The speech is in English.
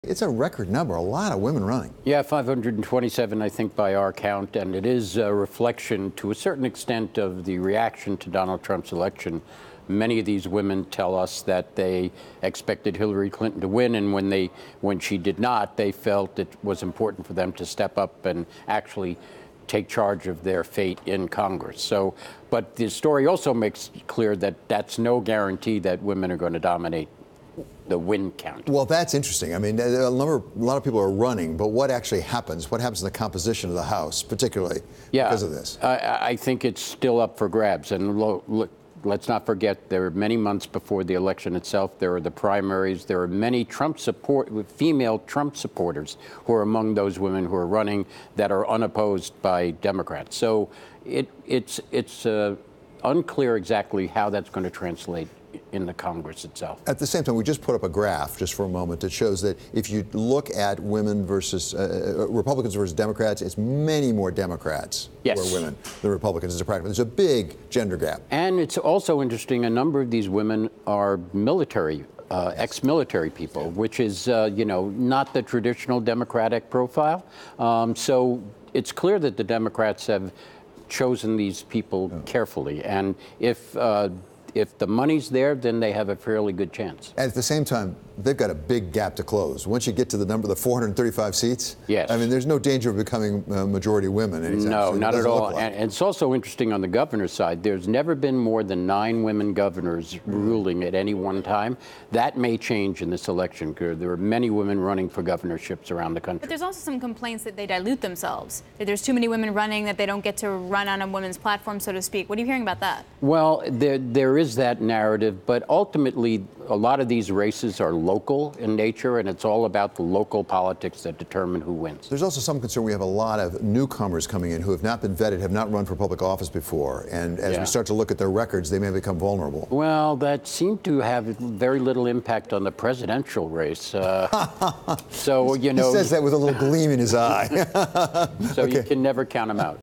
It's a record number, a lot of women running. Yeah, 527, I think, by our count, and it is a reflection to a certain extent of the reaction to Donald Trump's election. Many of these women tell us that they expected Hillary Clinton to win, and when she did not, they felt it was important for them to step up and actually take charge of their fate in Congress. So, but the story also makes clear that that's no guarantee that women are going to dominate the win count. Well, that's interesting. I mean, a lot of people are running, but what actually happens? What happens in the composition of the House, particularly because of this? I think it's still up for grabs. And look, let's not forget, there are many months before the election itself. There are the primaries. There are many female Trump supporters who are among those women who are running that are unopposed by Democrats. So it's unclear exactly how that's going to translate in the Congress itself. At the same time, we just put up a graph just for a moment that shows that if you look at women versus Republicans versus Democrats, it's many more Democrats who are women than Republicans as a practice. There's a big gender gap. And it's also interesting, a number of these women are military, ex-military people, which is, not the traditional Democratic profile. So it's clear that the Democrats have chosen these people carefully. And if the money's there, then they have a fairly good chance. At the same time, they've got a big gap to close. Once you get to the 435 seats, yes. I mean, there's no danger of becoming majority women anytime soon. No, not at all. And it's also interesting on the governor's side. There's never been more than 9 women governors ruling at any one time. That may change in this election. There are many women running for governorships around the country. But there's also some complaints that they dilute themselves, that there's too many women running, that they don't get to run on a women's platform, so to speak. What are you hearing about that? Well, there is that narrative, but ultimately a lot of these races are local in nature, and it's all about the local politics that determine who wins. There's also some concern. We have a lot of newcomers coming in who have not been vetted, have not run for public office before, and as we start to look at their records, they may become vulnerable. Well, that seemed to have very little impact on the presidential race. So, He says that with a little gleam in his eye. So you can never count them out.